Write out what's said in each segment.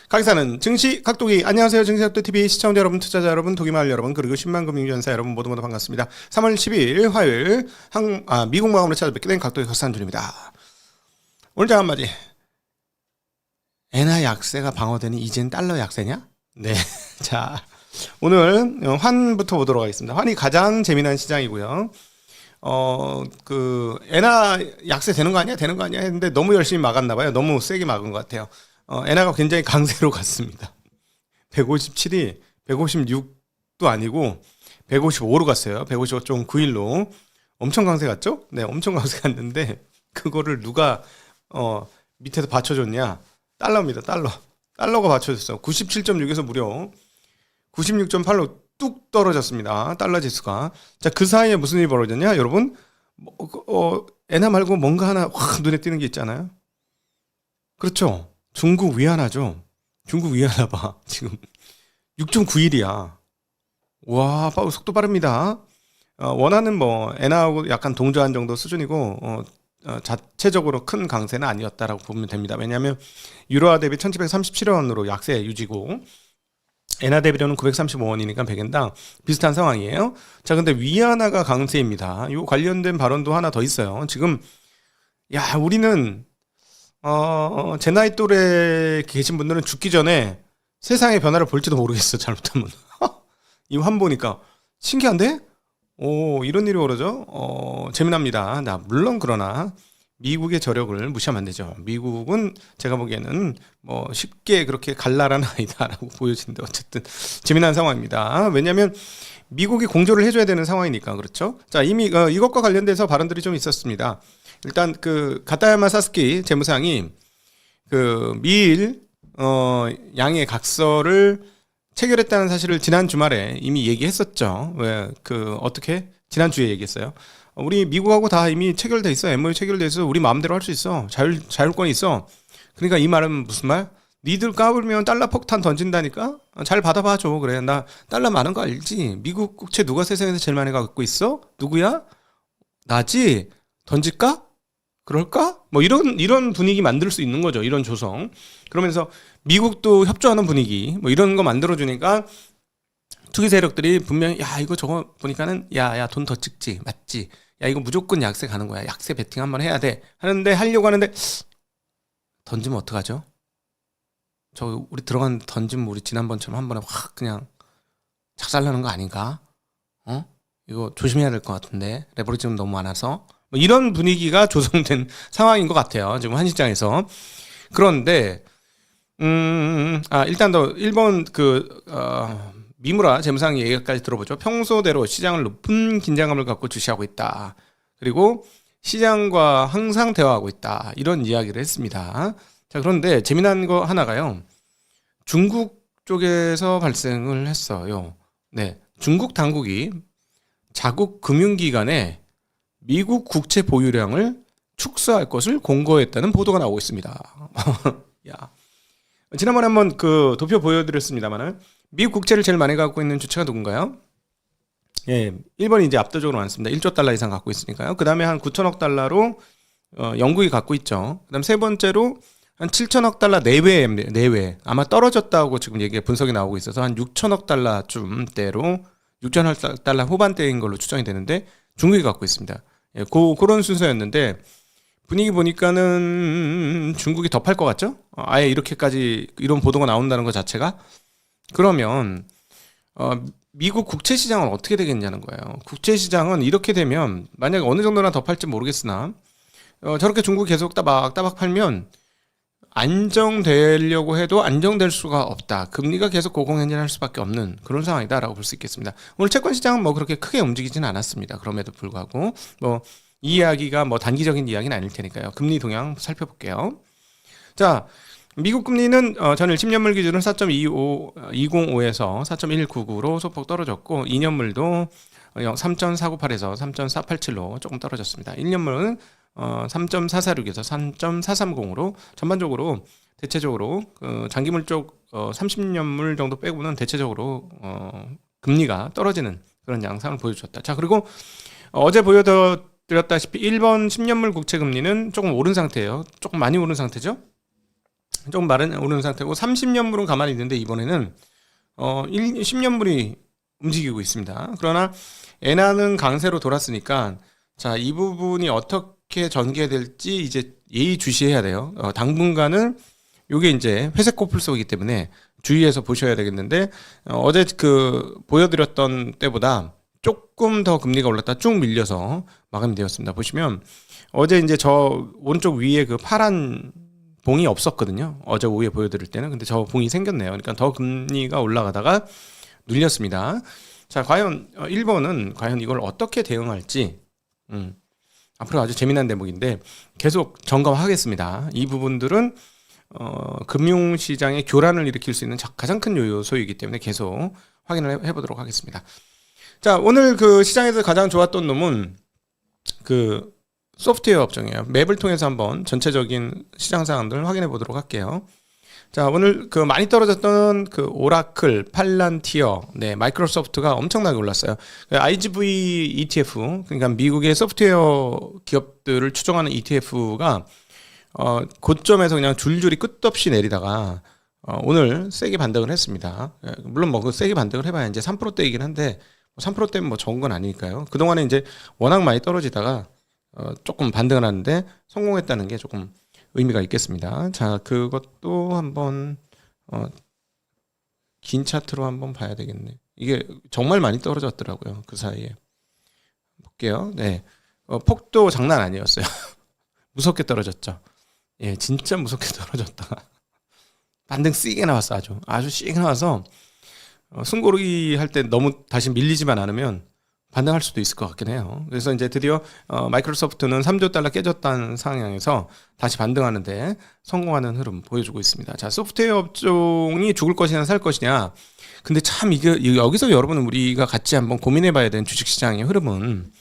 강의사는 증시 각도기. 안녕하세요. 증시각도TV 시청자 여러분, 투자자 여러분, 도기마을 여러분, 그리고 10만 금융전사 여러분 모두 반갑습니다. 3월 10일 화요일 미국 마감으로 찾아뵙게 된 각도기 박산준입니다. 오늘 장 한마디. 엔화 약세가 방어되니 이젠 달러 약세냐? 네. 자, 오늘 환부터 보도록 하겠습니다. 환이 가장 재미난 시장이고요. 엔화 약세 되는 거 아니야? 되는 거 아니야? 했는데 너무 열심히 막았나봐요. 너무 세게 막은 것 같아요. 엔화가 굉장히 강세로 갔습니다. 157이 156도 아니고 155로 갔어요. 155.91로. 엄청 강세 갔죠? 네, 엄청 강세 갔는데 그거를 누가 밑에서 받쳐줬냐? 달러입니다. 달러가 받쳐줬어요. 97.6에서 무려 96.8로 뚝 떨어졌습니다. 달러 지수가. 자, 그 사이에 무슨 일이 벌어졌냐? 여러분, 엔화 말고 뭔가 하나 확 눈에 띄는 게 있잖아요. 그렇죠? 중국 위안화죠. 중국 위안화 봐. 지금 6.91이야. 와, 속도 빠릅니다. 원화는 뭐 엔화하고 약간 동조한 정도 수준이고 자체적으로 큰 강세는 아니었다라고 보면 됩니다. 왜냐하면 유로화 대비 1737원으로 약세 유지고 엔화 대비로는 935원이니까 100엔당 비슷한 상황이에요. 자, 근데 위안화가 강세입니다. 이 관련된 발언도 하나 더 있어요. 지금 우리는 제 나이 또래에 계신 분들은 죽기 전에 세상의 변화를 볼지도 모르겠어. 잘못하면. 이 환 보니까 신기한데? 이런 일이 벌어져? 재미납니다. 물론 그러나 미국의 저력을 무시하면 안 되죠. 미국은 제가 보기에는 뭐 쉽게 그렇게 갈 나라는 아니다라고 보여지는데 어쨌든 재미난 상황입니다. 왜냐하면 미국이 공조를 해줘야 되는 상황이니까. 그렇죠? 자, 이미 이것과 관련돼서 발언들이 좀 있었습니다. 일단 가타야마 사스키 재무상이 미일 양의 각서를 체결했다는 사실을 지난 주말에 이미 얘기했었죠. 어떻게? 지난주에 얘기했어요. 우리 미국하고 다 이미 체결돼 있어. MOU 체결돼 있어. 우리 마음대로 할 수 있어. 자율권이 있어. 그러니까 이 말은 무슨 말? 니들 까불면 달러 폭탄 던진다니까? 잘 받아봐줘. 그래. 나 달러 많은 거 알지? 미국 국채 누가 세상에서 제일 많이 갖고 있어? 누구야? 나지? 던질까? 그럴까? 뭐 이런 분위기 만들 수 있는 거죠. 이런 조성. 그러면서 미국도 협조하는 분위기 뭐 이런 거 만들어주니까 투기 세력들이 분명히 이거 저거 보니까는 돈 더 찍지 맞지? 이거 무조건 약세 가는 거야. 약세 베팅 한번 해야 돼. 하려고 하는데 던지면 어떡하죠? 우리 던지면 우리 지난번처럼 한 번에 확 그냥 작살나는 거 아닌가? 이거 조심해야 될 것 같은데 레버리지는 너무 많아서 뭐 이런 분위기가 조성된 상황인 것 같아요. 지금 한 시장에서. 그런데 일단 더 일본 미무라 재무상의 얘기까지 들어보죠. 평소대로 시장을 높은 긴장감을 갖고 주시하고 있다. 그리고 시장과 항상 대화하고 있다. 이런 이야기를 했습니다. 자, 그런데 재미난 거 하나가요. 중국 쪽에서 발생을 했어요. 네, 중국 당국이 자국 금융기관에 미국 국채 보유량을 축소할 것을 공고했다는 보도가 나오고 있습니다. 지난번에 한번 도표 보여드렸습니다만은 미국 국채를 제일 많이 갖고 있는 주체가 누군가요? 1번이 이제 압도적으로 많습니다. 1조 달러 이상 갖고 있으니까요. 그 다음에 한 9천억 달러로 영국이 갖고 있죠. 그 다음 세 번째로 한 7천억 달러 내외. 아마 떨어졌다고 지금 분석이 나오고 있어서 한 6천억 달러쯤대로 6천억 달러 후반대인 걸로 추정이 되는데 중국이 갖고 있습니다. 그런 순서였는데 분위기 보니까는 중국이 더 팔 것 같죠? 아예 이렇게까지 이런 보도가 나온다는 것 자체가. 그러면 미국 국채 시장은 어떻게 되겠냐는 거예요. 국채 시장은 이렇게 되면 만약에 어느 정도나 더 팔지 모르겠으나 저렇게 중국이 계속 따박 팔면 안정되려고 해도 안정될 수가 없다. 금리가 계속 고공행진할 수밖에 없는 그런 상황이다라고 볼 수 있겠습니다. 오늘 채권 시장은 뭐 그렇게 크게 움직이지는 않았습니다. 그럼에도 불구하고 이 이야기가 단기적인 이야기는 아닐 테니까요. 금리 동향 살펴볼게요. 자, 미국 금리는 전일 10년물 기준으로 4.205에서 4.199로 소폭 떨어졌고 2년물도 3.498에서 3.487로 조금 떨어졌습니다. 1년물은 3.446에서 3.430으로 전반적으로 대체적으로 장기물 쪽 30년물 정도 빼고는 대체적으로 금리가 떨어지는 그런 양상을 보여줬다. 자, 그리고 어제 보여드렸던 말씀드렸다시피 1번 10년물 국채 금리는 조금 오른 상태예요. 조금 많이 오른 상태죠. 조금 많이 오른 상태고 30년물은 가만히 있는데 이번에는 10년물이 움직이고 있습니다. 그러나 엔화는 강세로 돌았으니까 자, 이 부분이 어떻게 전개될지 이제 예의주시해야 돼요. 당분간은 요게 이제 회색 코뿔소이기 때문에 주의해서 보셔야 되겠는데 어제 그 보여드렸던 때보다 조금 더 금리가 올랐다 쭉 밀려서 마감이 되었습니다. 보시면 어제 이제 저 오른쪽 위에 그 파란 봉이 없었거든요. 어제 오후에 보여드릴 때는. 근데 저 봉이 생겼네요. 그러니까 더 금리가 올라가다가 눌렸습니다. 자, 과연 1번은 과연 이걸 어떻게 대응할지 앞으로 아주 재미난 대목인데 계속 점검하겠습니다. 이 부분들은 금융시장의 교란을 일으킬 수 있는 가장 큰 요소이기 때문에 계속 확인을 해보도록 하겠습니다. 자, 오늘 그 시장에서 가장 좋았던 놈은 그 소프트웨어 업종이에요. 맵을 통해서 한번 전체적인 시장 상황들을 확인해 보도록 할게요. 자, 오늘 그 많이 떨어졌던 그 오라클, 팔란티어, 네, 마이크로소프트가 엄청나게 올랐어요. IGV ETF, 그러니까 미국의 소프트웨어 기업들을 추종하는 ETF가 고점에서 그냥 줄줄이 끝없이 내리다가 오늘 세게 반등을 했습니다. 물론 뭐 그 세게 반등을 해봐야 이제 3%대이긴 한데 3%대면 뭐 적은 건 아니니까요. 그동안에 이제 워낙 많이 떨어지다가 조금 반등을 하는데 성공했다는 게 조금 의미가 있겠습니다. 자, 그것도 한번 긴 차트로 한번 봐야 되겠네. 이게 정말 많이 떨어졌더라고요. 그 사이에. 볼게요. 네. 폭도 장난 아니었어요. 무섭게 떨어졌죠. 예, 진짜 무섭게 떨어졌다가 반등 세게 나왔어. 아주 세게 나와서 숨고르기 할 때 너무 다시 밀리지만 않으면 반등할 수도 있을 것 같긴 해요. 그래서 이제 드디어 마이크로소프트는 3조 달러 깨졌다는 상황에서 다시 반등하는데 성공하는 흐름 보여주고 있습니다. 자, 소프트웨어 업종이 죽을 것이냐 살 것이냐. 근데 참 이게 여기서 여러분 우리가 같이 한번 고민해봐야 되는 주식시장의 흐름은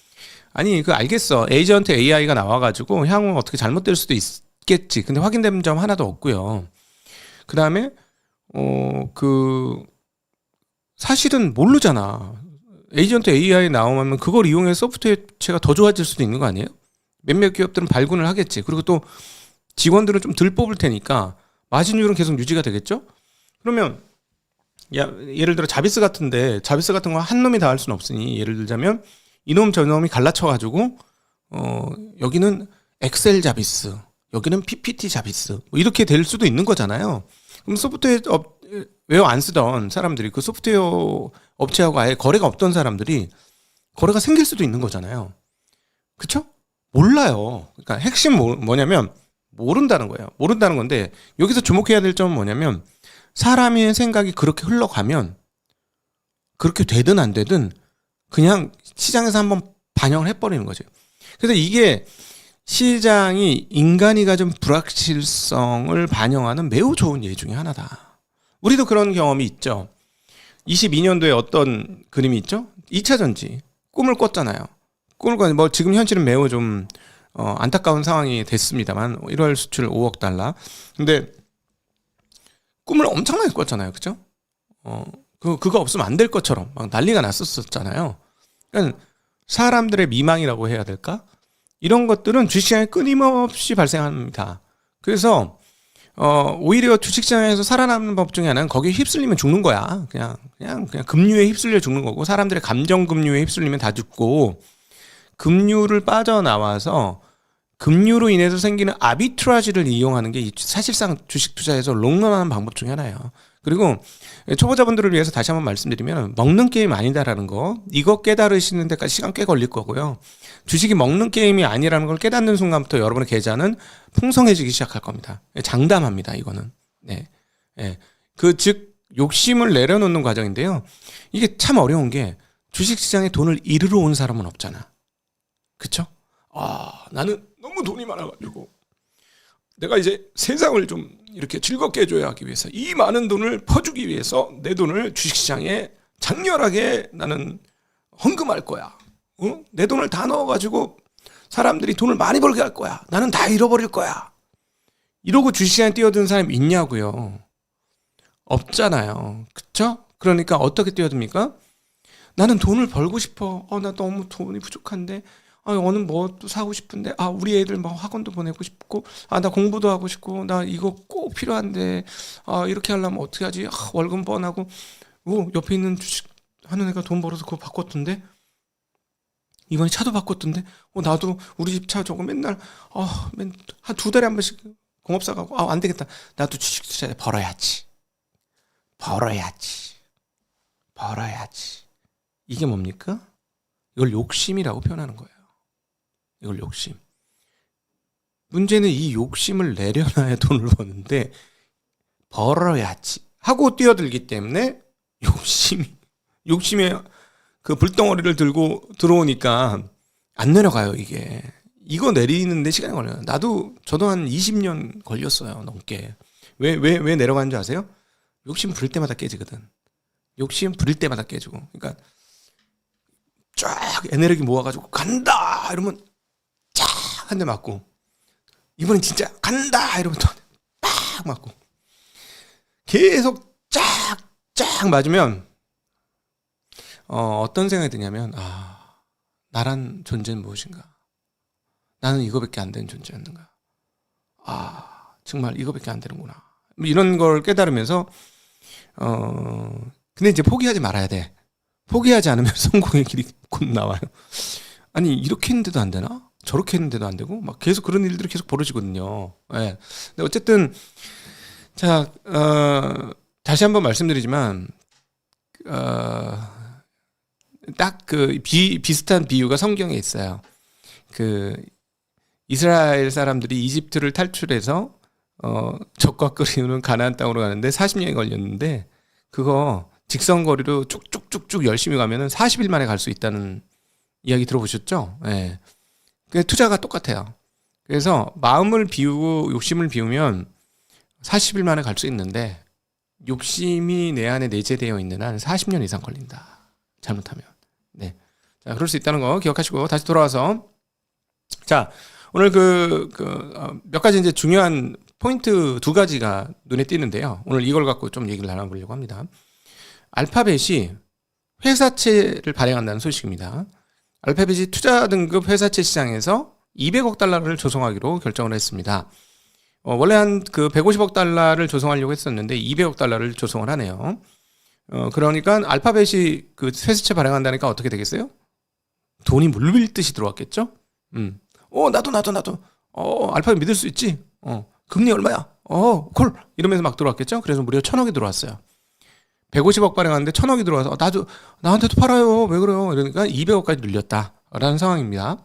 아니 그 알겠어. 에이전트 AI가 나와가지고 향후 어떻게 잘못될 수도 있겠지. 근데 확인된 점 하나도 없고요. 그 다음에 사실은 모르잖아. 에이전트 AI 나오면 그걸 이용해서 소프트웨어체가 더 좋아질 수도 있는 거 아니에요? 몇몇 기업들은 발군을 하겠지. 그리고 또 직원들은 좀 덜 뽑을 테니까 마진율은 계속 유지가 되겠죠? 그러면 예를 들어 자비스 같은 거 한 놈이 다 할 수는 없으니 예를 들자면 이놈 저놈이 갈라쳐가지고 여기는 엑셀 자비스, 여기는 PPT 자비스 뭐 이렇게 될 수도 있는 거잖아요. 그럼 소프트웨어 안 쓰던 사람들이 그 소프트웨어 업체하고 아예 거래가 없던 사람들이 거래가 생길 수도 있는 거잖아요. 그쵸? 몰라요. 그러니까 핵심 뭐냐면 모른다는 거예요. 모른다는 건데 여기서 주목해야 될 점은 뭐냐면 사람의 생각이 그렇게 흘러가면 그렇게 되든 안 되든 그냥 시장에서 한번 반영을 해버리는 거죠. 그래서 이게 시장이 인간이 가진 불확실성을 반영하는 매우 좋은 예 중에 하나다. 우리도 그런 경험이 있죠. 22년도에 어떤 그림이 있죠? 2차 전지. 꿈을 꿨잖아요. 뭐 지금 현실은 매우 좀 안타까운 상황이 됐습니다만 1월 수출 5억 달러. 근데 꿈을 엄청나게 꿨잖아요. 그죠? 그거 없으면 안 될 것처럼 막 난리가 났었잖아요. 그러니까 사람들의 미망이라고 해야 될까? 이런 것들은 주식시장에 끊임없이 발생합니다. 그래서 오히려 주식시장에서 살아남는 법 중에 하나는 거기에 휩쓸리면 죽는 거야. 그냥 금융에 휩쓸려 죽는 거고 사람들의 감정 금융에 휩쓸리면 다 죽고 금융을 빠져나와서 금융으로 인해서 생기는 아비트라지를 이용하는 게 사실상 주식 투자에서 롱런하는 방법 중에 하나예요. 그리고 초보자분들을 위해서 다시 한번 말씀드리면 먹는 게임 아니다라는 거 이거 깨달으시는 데까지 시간 꽤 걸릴 거고요. 주식이 먹는 게임이 아니라는 걸 깨닫는 순간부터 여러분의 계좌는 풍성해지기 시작할 겁니다. 장담합니다. 이거는. 네. 즉 욕심을 내려놓는 과정인데요. 이게 참 어려운 게 주식시장에 돈을 잃으러 온 사람은 없잖아. 그쵸? 나는 너무 돈이 많아가지고 내가 이제 세상을 좀 이렇게 즐겁게 해줘야 하기 위해서 이 많은 돈을 퍼주기 위해서 내 돈을 주식시장에 장렬하게 나는 헌금할 거야. 내 돈을 다 넣어가지고 사람들이 돈을 많이 벌게 할 거야. 나는 다 잃어버릴 거야. 이러고 주식시장에 뛰어드는 사람이 있냐고요. 없잖아요. 그쵸? 그러니까 어떻게 뛰어듭니까? 나는 돈을 벌고 싶어. 나 너무 돈이 부족한데 어느 뭐 또 사고 싶은데, 우리 애들 뭐 학원도 보내고 싶고, 나 공부도 하고 싶고, 나 이거 꼭 필요한데, 이렇게 하려면 어떻게 하지? 월급 뻔하고, 옆에 있는 주식 하는 애가 돈 벌어서 그거 바꿨던데? 이번에 차도 바꿨던데? 나도 우리 집 차 저거 맨날, 한 2달에 한 번씩 공업사 가고, 안 되겠다. 나도 주식 투자 벌어야지. 벌어야지. 벌어야지. 이게 뭡니까? 이걸 욕심이라고 표현하는 거예요. 이걸 욕심. 문제는 이 욕심을 내려놔야 돈을 버는데, 벌어야지 하고 뛰어들기 때문에 욕심에 그 불덩어리를 들고 들어오니까 안 내려가요, 이게. 이거 내리는데 시간이 걸려요. 저도 한 20년 걸렸어요, 넘게. 왜 내려가는 줄 아세요? 욕심 부릴 때마다 깨지거든. 욕심 부릴 때마다 깨지고. 그러니까 쫙 에너지 모아가지고 간다! 이러면 쫙 한 대 맞고. 이번엔 진짜 간다! 이러면 또 빡 맞고. 계속 쫙 맞으면 어떤 생각이 드냐면 나란 존재는 무엇인가? 나는 이거밖에 안 되는 존재였는가? 정말 이거밖에 안 되는구나. 이런 걸 깨달으면서 근데 이제 포기하지 말아야 돼. 포기하지 않으면 성공의 길이 곧 나와요. 아니 이렇게 했는데도 안 되나? 저렇게 했는데도 안 되고 막 계속 그런 일들이 계속 벌어지거든요. 네. 근데 어쨌든 자 다시 한번 말씀드리지만 딱 그 비슷한 비유가 성경에 있어요. 그 이스라엘 사람들이 이집트를 탈출해서 적과 끓이는 가나안 땅으로 가는데 40년이 걸렸는데 그거 직선거리로 쭉쭉쭉쭉 열심히 가면은 40일 만에 갈 수 있다는 이야기 들어보셨죠? 예. 그 투자가 똑같아요. 그래서 마음을 비우고 욕심을 비우면 40일 만에 갈 수 있는데 욕심이 내 안에 내재되어 있는 한 40년 이상 걸린다. 잘못하면. 네. 자, 그럴 수 있다는 거 기억하시고 다시 돌아와서 자, 오늘 몇 가지 이제 중요한 포인트 2가지가 눈에 띄는데요. 오늘 이걸 갖고 좀 얘기를 나눠보려고 합니다. 알파벳이 회사채를 발행한다는 소식입니다. 알파벳이 투자 등급 회사채 시장에서 200억 달러를 조성하기로 결정을 했습니다. 원래 한 150억 달러를 조성하려고 했었는데 200억 달러를 조성을 하네요. 그러니까 알파벳이 그 회사채 발행한다니까 어떻게 되겠어요? 돈이 물밀듯이 들어왔겠죠? 나도. 알파벳 믿을 수 있지? 금리 얼마야? 콜! 이러면서 막 들어왔겠죠? 그래서 무려 1,000억이 들어왔어요. 150억 발행하는데 1,000억이 들어와서 나한테도 팔아요. 왜 그래요? 이러니까 200억까지 늘렸다라는 상황입니다.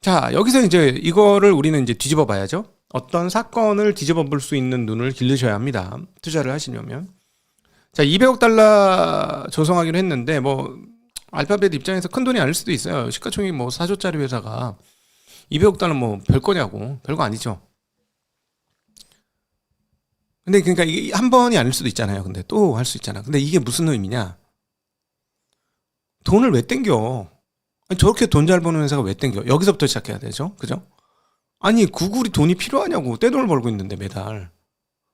자, 여기서 이제 이거를 우리는 이제 뒤집어 봐야죠. 어떤 사건을 뒤집어 볼 수 있는 눈을 기르셔야 합니다. 투자를 하시려면. 자, 200억 달러 조성하기로 했는데 알파벳 입장에서 큰 돈이 아닐 수도 있어요. 시가총액 4조짜리 회사가 200억 달러 별거냐고. 별거 아니죠. 근데 그러니까 이게 한 번이 아닐 수도 있잖아요. 근데 또 할 수 있잖아. 근데 이게 무슨 의미냐? 돈을 왜 땡겨? 아니, 저렇게 돈 잘 버는 회사가 왜 땡겨? 여기서부터 시작해야 되죠. 그죠? 아니 구글이 돈이 필요하냐고. 떼돈을 벌고 있는데 매달.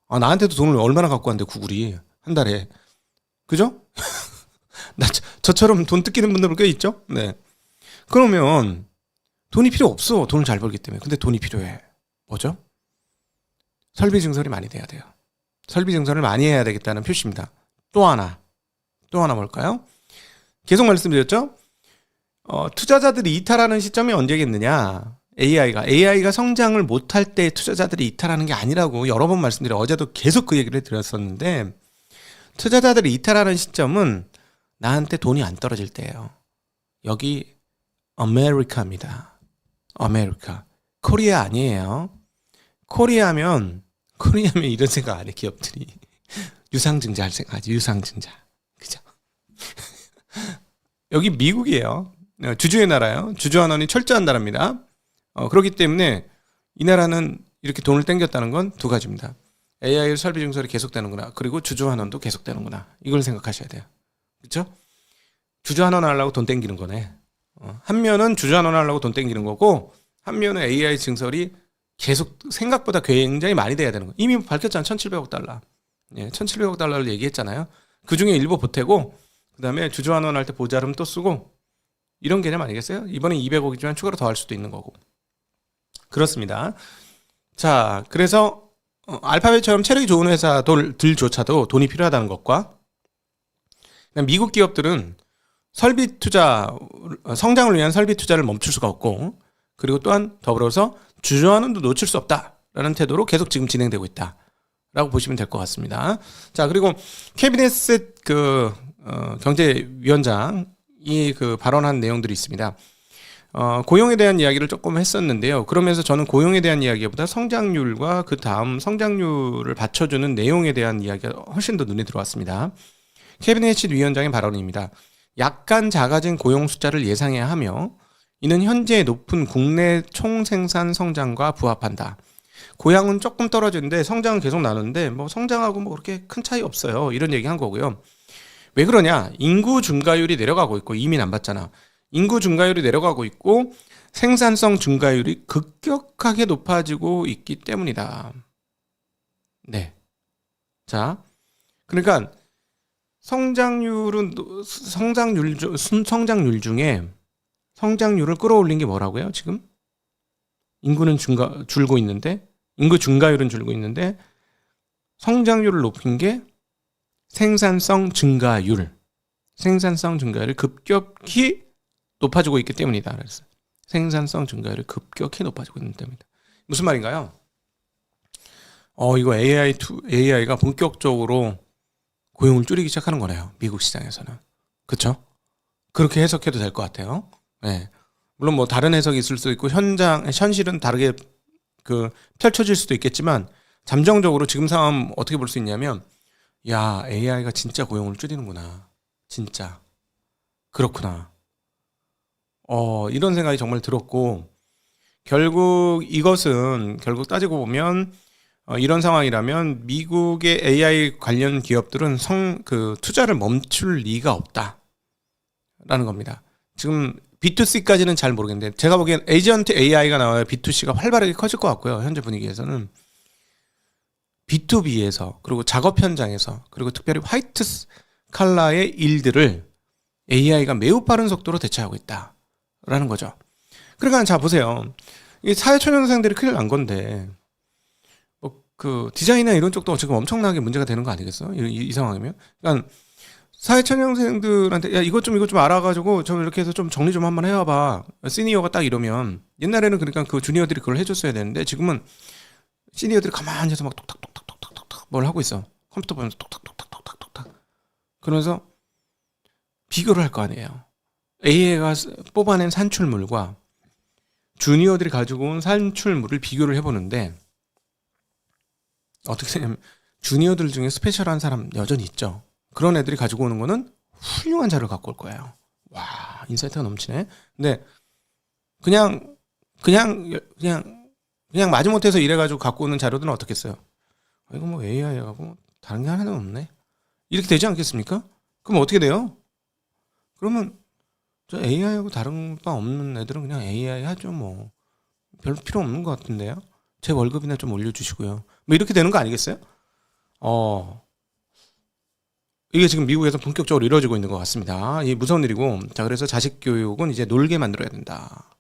나한테도 돈을 얼마나 갖고 왔는데 구글이 한 달에. 그죠? 저처럼 돈 뜯기는 분들 꽤 있죠? 네. 그러면 돈이 필요 없어. 돈을 잘 벌기 때문에. 근데 돈이 필요해. 뭐죠? 설비 증설이 많이 돼야 돼요. 설비 증설을 많이 해야 되겠다는 표시입니다. 또 하나 뭘까요? 계속 말씀드렸죠? 투자자들이 이탈하는 시점이 언제겠느냐? AI가 성장을 못할 때 투자자들이 이탈하는 게 아니라고 여러 번 말씀드려. 어제도 계속 그 얘기를 드렸었는데 투자자들이 이탈하는 시점은 나한테 돈이 안 떨어질 때예요. 여기 아메리카입니다. 아메리카. 코리아 아니에요. 코리아면 이런 생각 안 해, 기업들이. 유상증자 할 생각하지, 유상증자. 그죠? 여기 미국이에요. 주주의 나라예요. 주주환원이 철저한 나라입니다. 그렇기 때문에 이 나라는 이렇게 돈을 땡겼다는 건 2가지입니다. AI 설비 증설이 계속되는구나. 그리고 주주환원도 계속되는구나. 이걸 생각하셔야 돼요. 그렇죠? 주주환원 하려고 돈 땡기는 거네. 한 면은 주주환원 하려고 돈 땡기는 거고 한 면은 AI 증설이 계속 생각보다 굉장히 많이 돼야 되는 거. 이미 밝혔잖아. 1,700억 달러. 예, 1,700억 달러를 얘기했잖아요. 그 중에 일부 보태고 그다음에 주주환원 할 때 보자름 또 쓰고 이런 개념 아니겠어요? 이번엔 200억이지만 추가로 더 할 수도 있는 거고. 그렇습니다. 자, 그래서 알파벳처럼 체력이 좋은 회사들조차도 돈이 필요하다는 것과 미국 기업들은 설비 투자, 성장을 위한 설비 투자를 멈출 수가 없고, 그리고 또한 더불어서 주저하는도 놓칠 수 없다라는 태도로 계속 지금 진행되고 있다라고 보시면 될 것 같습니다. 자, 그리고 캐비넷 경제위원장이 발언한 내용들이 있습니다. 고용에 대한 이야기를 조금 했었는데요. 그러면서 저는 고용에 대한 이야기보다 성장률과 그 다음 성장률을 받쳐주는 내용에 대한 이야기가 훨씬 더 눈에 들어왔습니다. 캐비넷 위원장의 발언입니다. 약간 작아진 고용 숫자를 예상해야 하며 이는 현재 높은 국내 총생산 성장과 부합한다. 고향은 조금 떨어지는데 성장은 계속 나는데 뭐 성장하고 뭐 그렇게 큰 차이 없어요. 이런 얘기 한 거고요. 왜 그러냐? 인구 증가율이 내려가고 있고 이민 안 받잖아. 인구 증가율이 내려가고 있고 생산성 증가율이 급격하게 높아지고 있기 때문이다. 네. 자, 그러니까 성장률 중에 성장률을 끌어올린 게 뭐라고요? 지금 인구는 줄고 있는데 인구 증가율은 줄고 있는데 성장률을 높인 게 생산성 증가율이 급격히 높아지고 있기 때문이다. 그래서 생산성 증가율이 급격히 높아지고 있기 때문이다. 무슨 말인가요? 이거 AI가 본격적으로 고용을 줄이기 시작하는 거네요. 미국 시장에서는. 그렇죠? 그렇게 해석해도 될 것 같아요. 네. 물론 뭐 다른 해석이 있을 수도 있고 현실은 다르게 펼쳐질 수도 있겠지만 잠정적으로 지금 상황 어떻게 볼 수 있냐면 야, AI가 진짜 고용을 줄이는구나. 진짜. 그렇구나. 이런 생각이 정말 들었고 결국 따지고 보면 이런 상황이라면 미국의 AI 관련 기업들은 투자를 멈출 리가 없다라는 겁니다. 지금 B2C까지는 잘 모르겠는데 제가 보기엔 에이전트 AI가 나와야 B2C가 활발하게 커질 것 같고요. 현재 분위기에서는 B2B에서 그리고 작업 현장에서 그리고 특별히 화이트 칼라의 일들을 AI가 매우 빠른 속도로 대체하고 있다라는 거죠. 그러니까 자 보세요. 이 사회초년생들이 큰일 난 건데 디자인이나 이런 쪽도 지금 엄청나게 문제가 되는 거 아니겠어? 이 상황이면. 그러니까 사회초년생들한테 야 이것 좀 알아가지고 좀 이렇게 해서 좀 정리 좀 한번 해와봐. 시니어가 딱 이러면 옛날에는 그러니까 그 주니어들이 그걸 해줬어야 되는데 지금은 시니어들이 가만히 해서 막 톡탁톡탁톡탁톡탁 뭘 하고 있어. 컴퓨터 보면서 톡탁톡탁톡탁톡탁 그러면서 비교를 할 거 아니에요. AI가 뽑아낸 산출물과 주니어들이 가지고 온 산출물을 비교를 해보는데 어떻게 되냐면 주니어들 중에 스페셜한 사람 여전히 있죠. 그런 애들이 가지고 오는 거는 훌륭한 자료를 갖고 올 거예요. 와, 인사이트가 넘치네. 근데 그냥 마지못해서 이래가지고 갖고 오는 자료들은 어떻겠어요? 이거 뭐 AI하고 다른 게 하나도 없네. 이렇게 되지 않겠습니까? 그럼 어떻게 돼요? 그러면 저 AI하고 다른 바 없는 애들은 그냥 AI 하죠 뭐. 별 필요 없는 것 같은데요. 제 월급이나 좀 올려주시고요. 뭐 이렇게 되는 거 아니겠어요? 이게 지금 미국에서 본격적으로 이루어지고 있는 것 같습니다. 이게 무서운 일이고, 자 그래서 자식 교육은 이제 놀게 만들어야 된다.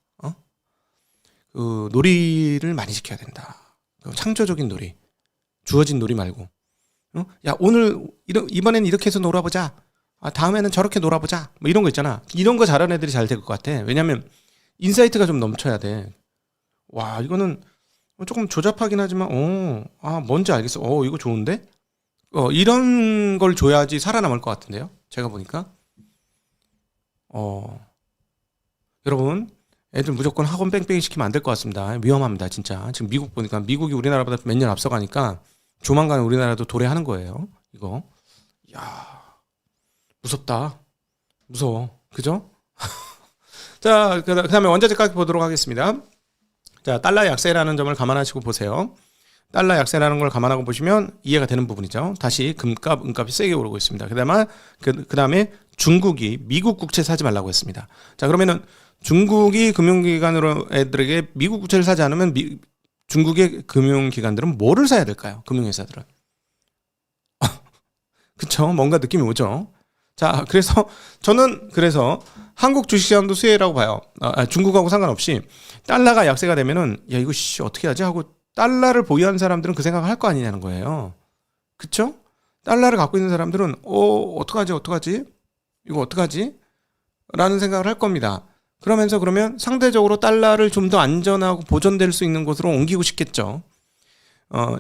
놀이를 많이 시켜야 된다. 창조적인 놀이, 주어진 놀이 말고, 야 오늘 이번엔 이렇게 해서 놀아보자. 다음에는 저렇게 놀아보자. 뭐 이런 거 있잖아. 이런 거 잘하는 애들이 잘 될 것 같아. 왜냐면 인사이트가 좀 넘쳐야 돼. 와 이거는 조금 조잡하긴 하지만 뭔지 알겠어. 이거 좋은데? 이런 걸 줘야지 살아남을 것 같은데요. 제가 보니까. 여러분, 애들 무조건 학원 뺑뺑이 시키면 안 될 것 같습니다. 위험합니다, 진짜. 지금 미국 보니까 미국이 우리나라보다 몇 년 앞서가니까 조만간 우리나라도 도래하는 거예요. 이거. 야, 무섭다. 무서워. 그죠? 자, 그다음에 원자재가격 보도록 하겠습니다. 자, 달러 약세라는 점을 감안하시고 보세요. 달러 약세라는 걸 감안하고 보시면 이해가 되는 부분이죠. 다시 은값이 세게 오르고 있습니다. 그다음에 중국이 미국 국채 사지 말라고 했습니다. 자, 그러면은 중국이 금융기관으로 애들에게 미국 국채를 사지 않으면 중국의 금융기관들은 뭐를 사야 될까요? 금융회사들은. 그쵸? 뭔가 느낌이 오죠. 자, 그래서 저는 한국 주식시장도 수혜라고 봐요. 중국하고 상관없이 달러가 약세가 되면은 야 이거 어떻게 하지 하고 달러를 보유한 사람들은 그 생각을 할 거 아니냐는 거예요. 그쵸? 달러를 갖고 있는 사람들은 어떡하지? 이거 어떡하지? 라는 생각을 할 겁니다. 그러면 상대적으로 달러를 좀 더 안전하고 보존될 수 있는 곳으로 옮기고 싶겠죠.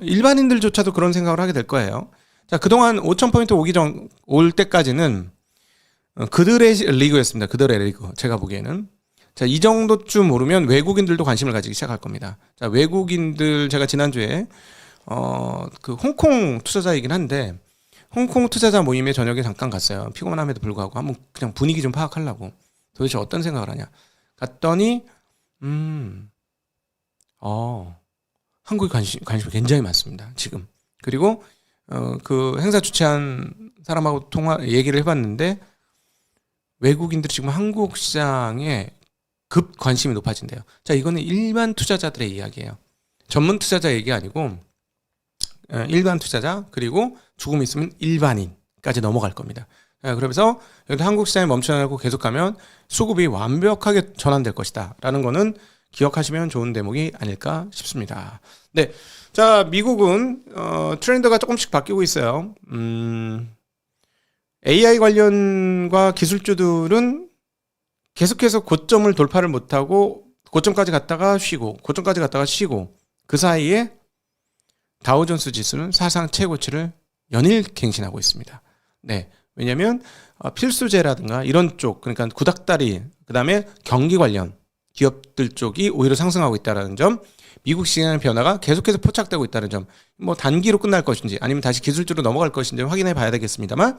일반인들조차도 그런 생각을 하게 될 거예요. 자, 그동안 5,000포인트 올 때까지는 그들의 리그였습니다. 그들의 리그. 제가 보기에는. 자, 이 정도쯤 오르면 외국인들도 관심을 가지기 시작할 겁니다. 자, 외국인들 제가 지난주에 그 홍콩 투자자이긴 한데 홍콩 투자자 모임에 저녁에 잠깐 갔어요. 피곤함에도 불구하고 한번 그냥 분위기 좀 파악하려고. 도대체 어떤 생각을 하냐. 갔더니 한국에 관심이 굉장히 많습니다. 지금. 그리고 그 행사 주최한 사람하고 얘기를 해봤는데 외국인들이 지금 한국 시장에 급 관심이 높아진대요. 자, 이거는 일반 투자자들의 이야기예요. 전문 투자자 얘기 아니고 일반 투자자 그리고 조금 있으면 일반인까지 넘어갈 겁니다. 그래서 여기 한국 시장에 멈춰나고 계속 가면 수급이 완벽하게 전환될 것이다 라는 거는 기억하시면 좋은 대목이 아닐까 싶습니다. 네, 자, 미국은 트렌드가 조금씩 바뀌고 있어요. AI 관련과 기술주들은 계속해서 고점을 돌파를 못하고 고점까지 갔다가 쉬고 그 사이에 다우존스 지수는 사상 최고치를 연일 갱신하고 있습니다. 네, 왜냐하면 필수재라든가 이런 쪽, 그러니까 구닥다리, 그다음에 경기 관련 기업들 쪽이 오히려 상승하고 있다는 점, 미국 시장의 변화가 계속해서 포착되고 있다는 점, 뭐 단기로 끝날 것인지 아니면 다시 기술주로 넘어갈 것인지 확인해 봐야 되겠습니다만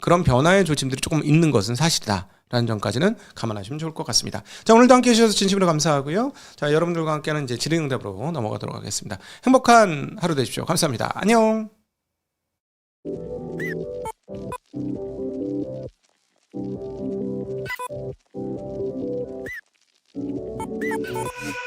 그런 변화의 조짐들이 조금 있는 것은 사실이다라는 점까지는 감안하시면 좋을 것 같습니다. 자, 오늘도 함께 해주셔서 진심으로 감사하고요. 자, 여러분들과 함께하는 이제 질의응답으로 넘어가도록 하겠습니다. 행복한 하루 되십시오. 감사합니다. 안녕.